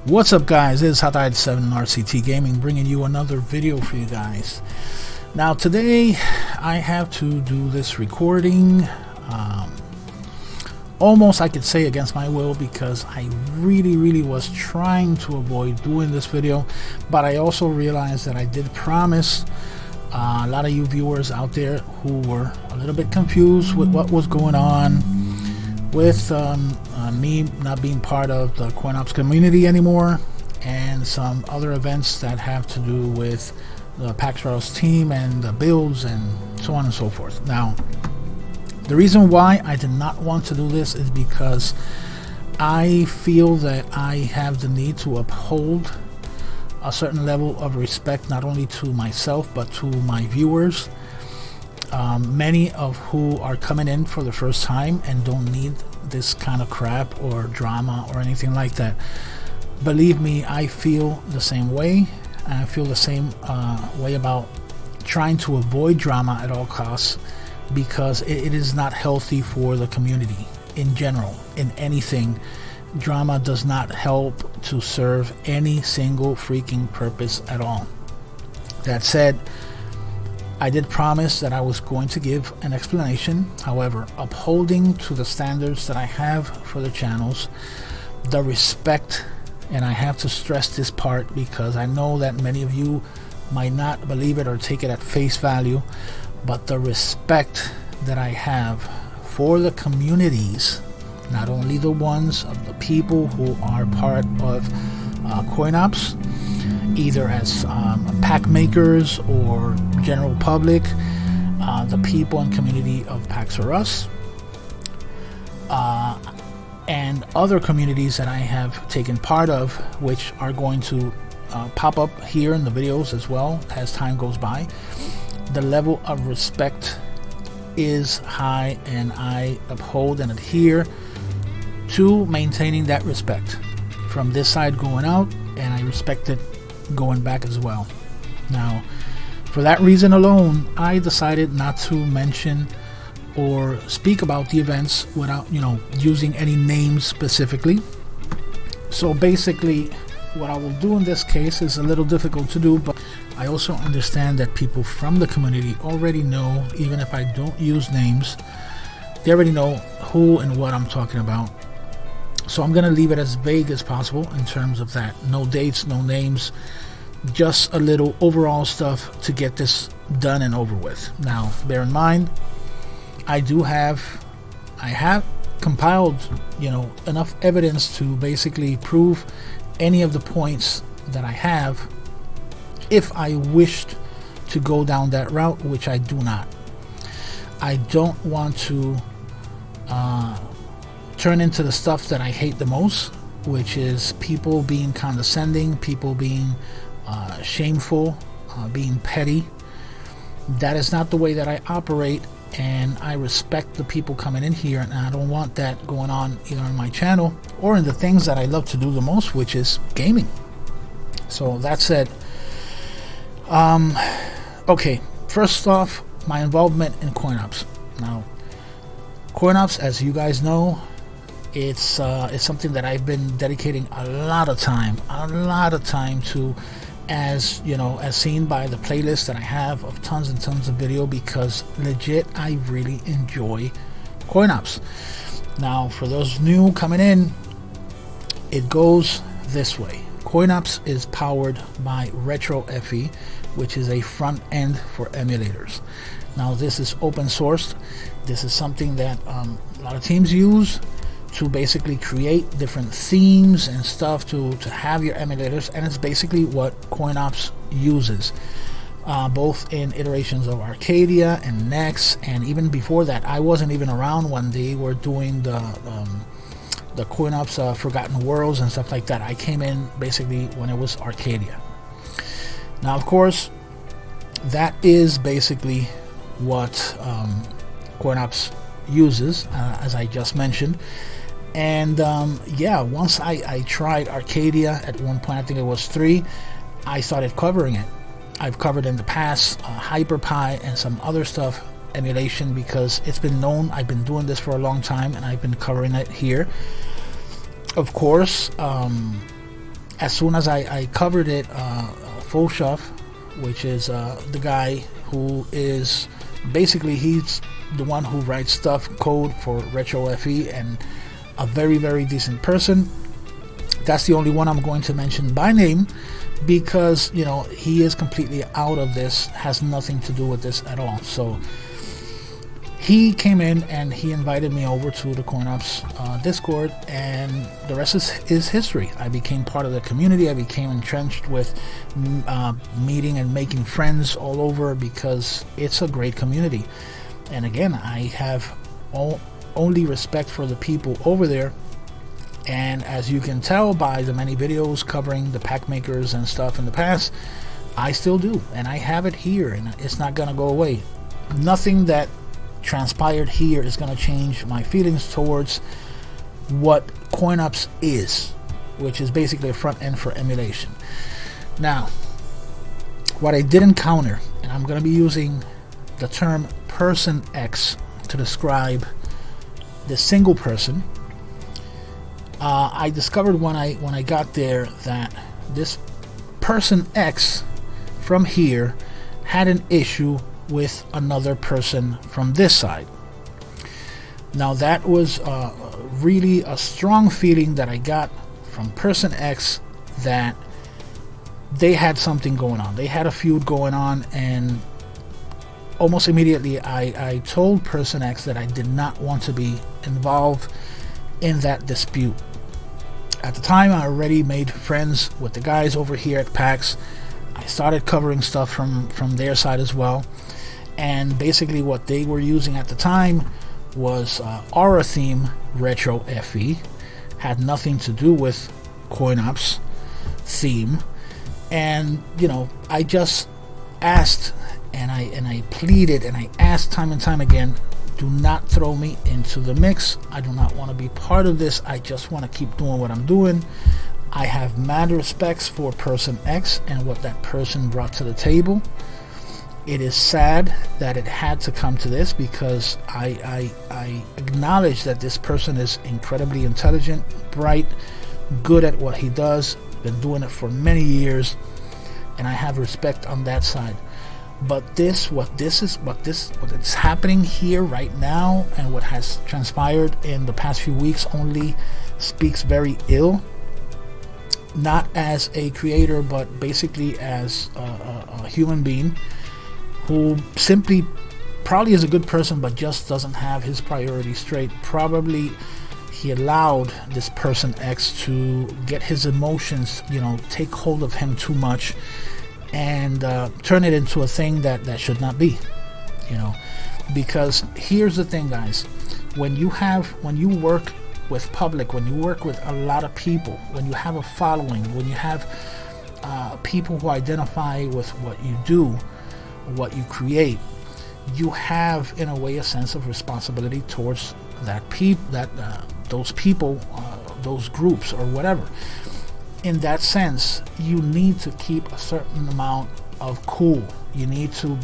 What's up, guys? It's Hot7 RCT Gaming bringing you another video for you guys. Now today I have to do this recording almost, I could say, against my will, because I really was trying to avoid doing this video, but I also realized that I did promise a lot of you viewers out there who were a little bit confused with what was going on with me not being part of the CoinOps community anymore, and some other events that have to do with the PAX Royals team and the builds and so on and so forth. Now, the reason why I did not want to do this is because I feel that I have the need to uphold a certain level of respect, not only to myself but to my viewers, many of who are coming in for the first time and don't need this kind of crap or drama or anything like that. Believe me, I feel the same way. I feel the same way about trying to avoid drama at all costs, because it is not healthy for the community in general. In anything, drama does not help to serve any single freaking purpose at all. That said, I did promise that I was going to give an explanation. However, upholding to the standards that I have for the channels, the respect, and I have to stress this part because I know that many of you might not believe it or take it at face value, but the respect that I have for the communities, not only the ones of the people who are part of CoinOps, either as pack makers or general public, the people and community of PAX or Us, and other communities that I have taken part of, which are going to pop up here in the videos as well as time goes by. The level of respect is high, and I uphold and adhere to maintaining that respect from this side going out, and I respect it going back as well. Now, for that reason alone, I decided not to mention or speak about the events without, using any names specifically. So basically, what I will do in this case is a little difficult to do, but I also understand that people from the community already know, even if I don't use names, they already know who and what I'm talking about. So I'm going to leave it as vague as possible in terms of that. No dates, no names, just a little overall stuff to get this done and over with. Now, bear in mind, I have compiled, enough evidence to basically prove any of the points that I have if I wished to go down that route, which I do not. I don't want to turn into the stuff that I hate the most, which is people being condescending, people being shameful, being petty. That is not the way that I operate, and I respect the people coming in here, and I don't want that going on either on my channel or in the things that I love to do the most, which is gaming. So that said, okay, first off, my involvement in CoinOps. Now, CoinOps, as you guys know, it's something that I've been dedicating a lot of time to, as as seen by the playlist that I have of tons and tons of video, because legit I really enjoy CoinOps. Now, for those new coming in, it goes this way. CoinOps is powered by RetroFE, which is a front end for emulators. Now, this is open sourced. This is something that a lot of teams use to basically create different themes and stuff to have your emulators, and it's basically what CoinOps uses, both in iterations of Arcadia and Nex, and even before that. I wasn't even around when they were doing the CoinOps Forgotten Worlds and stuff like that. I came in basically when it was Arcadia. Now, of course, that is basically what CoinOps uses, as I just mentioned. And yeah, once I tried Arcadia at one point, I think it was 3, I started covering it. I've covered in the past HyperPie and some other stuff, emulation, because it's been known. I've been doing this for a long time, and I've been covering it here. Of course, as soon as I covered it, Fulshoff, which is the guy who is basically, he's the one who writes code for Retro FE, and a very decent person. That's the only one I'm going to mention by name, because you know, he is completely out of this, has nothing to do with this at all. So he came in and he invited me over to the CoinOps Discord, and the rest is history. I became part of the community. I became entrenched with meeting and making friends all over, because it's a great community. And again, I have only respect for the people over there. And as you can tell by the many videos covering the pack makers and stuff in the past, I still do, and I have it here, and it's not gonna go away. Nothing that transpired here is going to change my feelings towards what CoinOps is, which is basically a front end for emulation. Now, what I did encounter, and I'm going to be using the term person X to describe the single person. I discovered when I got there that this person X from here had an issue with another person from this side. Now that was really a strong feeling that I got from person X, that they had something going on. They had a feud going on, and almost immediately I told person X that I did not want to be involved in that dispute. At the time, I already made friends with the guys over here at PAX. I started covering stuff from their side as well. And basically what they were using at the time was Aura theme Retro FE. Had nothing to do with CoinOps theme. And you know, I just asked and I pleaded and I asked time and time again, do not throw me into the mix. I do not want to be part of this. I just want to keep doing what I'm doing. I have mad respects for person X and what that person brought to the table. It is sad that it had to come to this, because I acknowledge that this person is incredibly intelligent, bright, good at what he does, been doing it for many years, and I have respect on that side. But what is happening here right now, and what has transpired in the past few weeks, only speaks very ill, not as a creator, but basically as a human being who simply probably is a good person, but just doesn't have his priorities straight. Probably he allowed this person X to get his emotions, you know, take hold of him too much, and turn it into a thing that should not be, you know. Because here's the thing, guys, when you work with public, when you work with a lot of people, when you have a following, when you have people who identify with what you do, what you create, you have in a way a sense of responsibility towards those people, those groups, or whatever. In that sense, you need to keep a certain amount of cool. You need to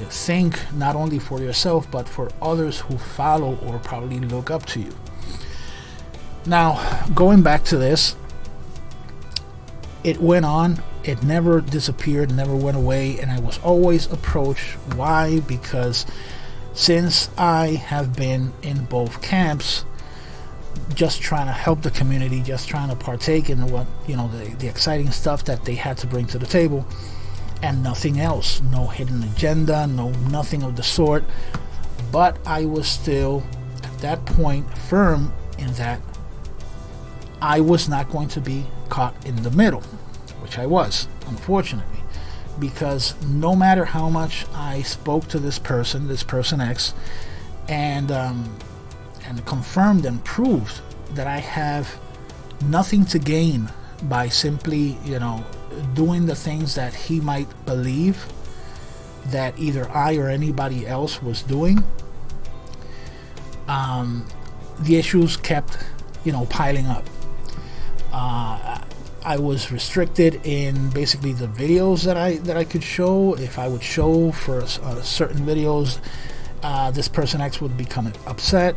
think not only for yourself, but for others who follow or probably look up to you. Now, going back to this, it went on. It never disappeared, never went away, and I was always approached. Why? Because since I have been in both camps, just trying to help the community, just trying to partake in what, you know, the exciting stuff that they had to bring to the table, and nothing else. No hidden agenda, nothing of the sort. But I was still at that point firm in that I was not going to be caught in the middle, which I was, unfortunately, because no matter how much I spoke to this person X, and confirmed and proved that I have nothing to gain by simply, you know, doing the things that he might believe that either I or anybody else was doing, the issues kept, you know, piling up. I was restricted in basically the videos that I could show. If I would show for certain videos, this person X would become upset.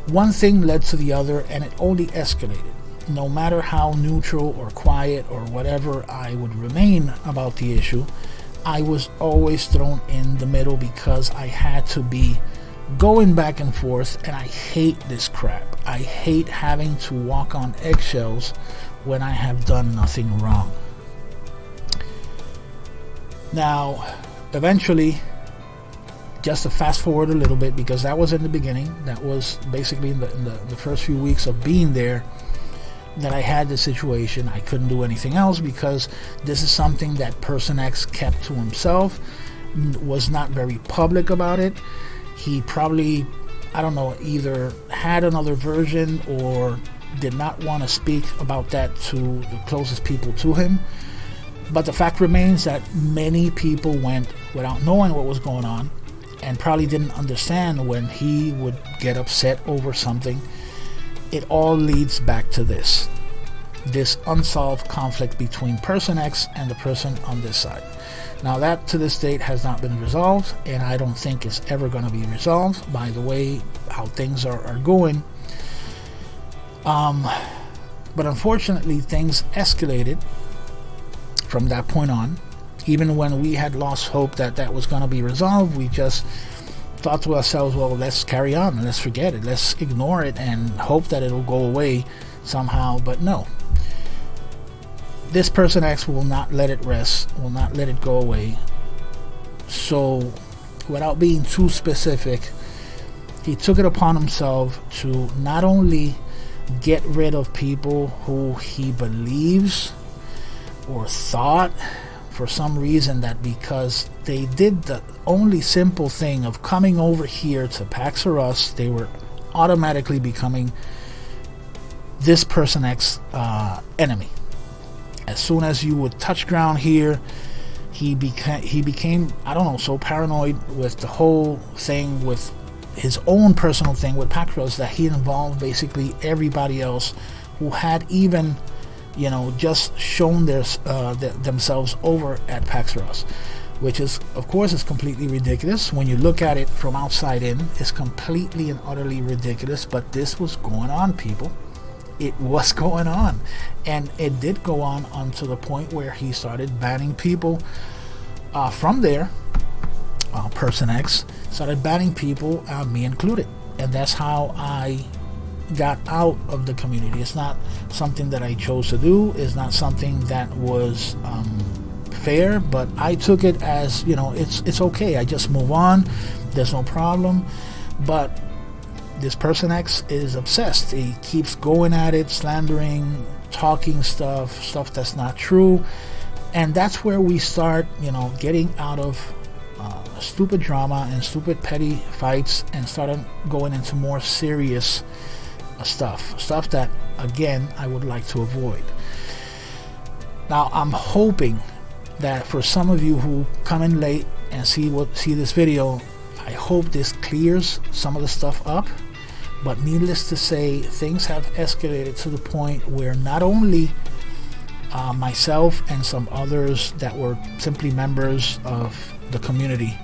One thing led to the other, and it only escalated. no matter how neutral or quiet or whatever I would remain about the issue, I was always thrown in the middle because I had to be going back and forth, and I hate this crap. I hate having to walk on eggshells when I have done nothing wrong. Now, eventually, just to fast forward a little bit, because that was in the beginning, that was basically in the first few weeks of being there, that I had this situation. I couldn't do anything else because this is something that Person X kept to himself, was not very public about it. He probably, I don't know, either had another version or did not want to speak about that to the closest people to him. But the fact remains that many people went without knowing what was going on and probably didn't understand when he would get upset over something. It all leads back to this unsolved conflict between Person X and the person on this side. Now that to this date has not been resolved, and I don't think it's ever going to be resolved by the way how things are going. But unfortunately things escalated from that point on. Even when we had lost hope that that was going to be resolved, we just thought to ourselves, well, let's carry on, let's forget it, let's ignore it and hope that it'll go away somehow. But no, this Person X will not let it rest, will not let it go away. So without being too specific, he took it upon himself to not only get rid of people who he believes or thought for some reason that because they did the only simple thing of coming over here to PAX R Us, they were automatically becoming this Person X enemy. As soon as you would touch ground here, he became, I don't know, so paranoid with the whole thing, with his own personal thing with PAX R Us, that he involved basically everybody else who had even, you know, just shown themselves over at PAX R Us, which is, of course, is completely ridiculous. When you look at it from outside in, it's completely and utterly ridiculous. But this was going on, people. It was going on, and it did go on to the point where he started banning people from there. Person X started banning people, me included, and that's how I got out of the community. It's not something that I chose to do. It's not something that was fair, but I took it as, you know, it's okay. I just move on. There's no problem. But this Person X is obsessed. He keeps going at it, slandering, talking stuff that's not true, and that's where we start, you know, getting out of stupid drama and stupid petty fights and started going into more serious stuff that, again, I would like to avoid. Now I'm hoping that for some of you who come in late and see this video, I hope this clears some of the stuff up. But needless to say, things have escalated to the point where not only myself and some others that were simply members of the community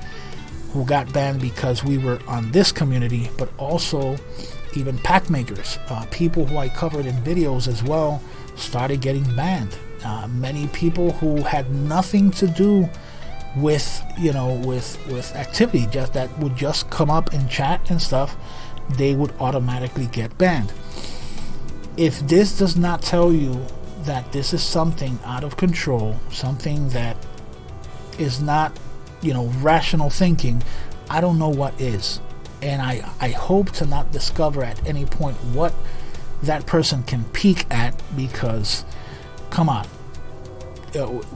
who got banned because we were on this community, but also even pack makers, people who I covered in videos as well, started getting banned. Many people who had nothing to do with, you know, with activity, just that would just come up and chat and stuff, they would automatically get banned. If this does not tell you that this is something out of control, something that is not, you know, rational thinking, I don't know what is. And I hope to not discover at any point what that person can peak at, because, come on,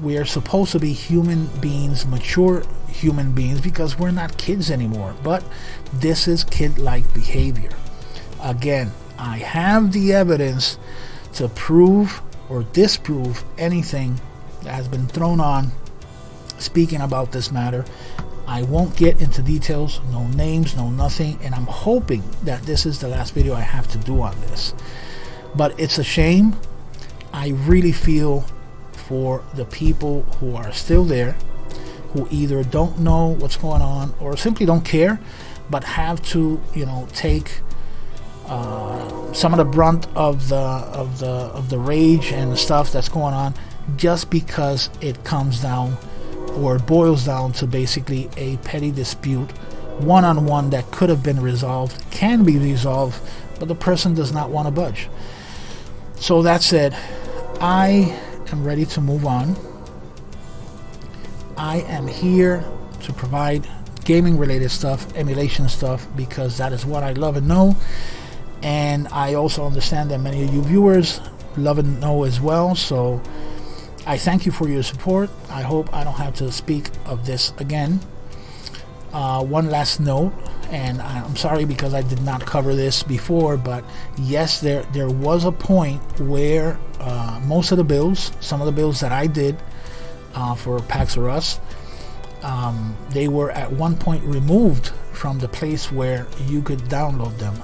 we are supposed to be human beings, mature human beings, because we're not kids anymore. But this is kid-like behavior. Again, I have the evidence to prove or disprove anything that has been thrown on speaking about this matter. I won't get into details, no names, no nothing, and I'm hoping that this is the last video I have to do on this. But it's a shame. I really feel for the people who are still there, who either don't know what's going on or simply don't care, but have to, you know, take some of the brunt of the rage and the stuff that's going on, just because it comes down or boils down to basically a petty dispute, one-on-one, that could have been resolved, can be resolved, but the person does not want to budge. So that said, I am ready to move on. I am here to provide gaming related stuff, emulation stuff, because that is what I love and know. And I also understand that many of you viewers love and know as well. So I thank you for your support. I hope I don't have to speak of this again. One last note, and I'm sorry because I did not cover this before, but yes, there was a point where most of the builds, some of the builds that I did for PAX or Us, they were at one point removed from the place where you could download them.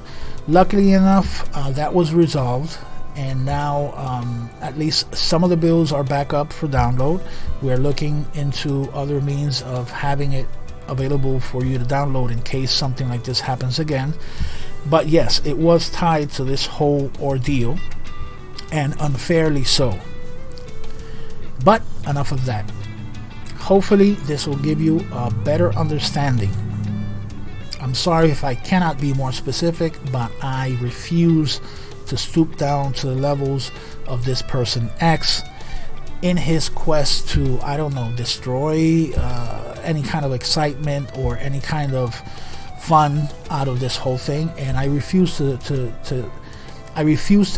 Luckily enough, that was resolved, and now at least some of the builds are back up for download. We're looking into other means of having it available for you to download in case something like this happens again. But yes, it was tied to this whole ordeal, and unfairly so. But enough of that. Hopefully this will give you a better understanding. I'm sorry if I cannot be more specific, but I refuse to stoop down to the levels of this person X in his quest to, I don't know, destroy any kind of excitement or any kind of fun out of this whole thing, and I refuse to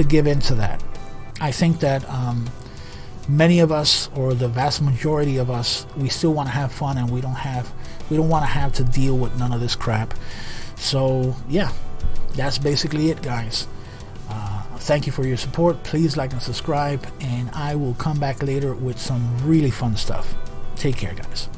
give in to that. I think that many of us, or the vast majority of us, we still want to have fun, and we don't want to have to deal with none of this crap. So yeah, that's basically it, guys. Thank you for your support. Please like and subscribe, and I will come back later with some really fun stuff. Take care, guys.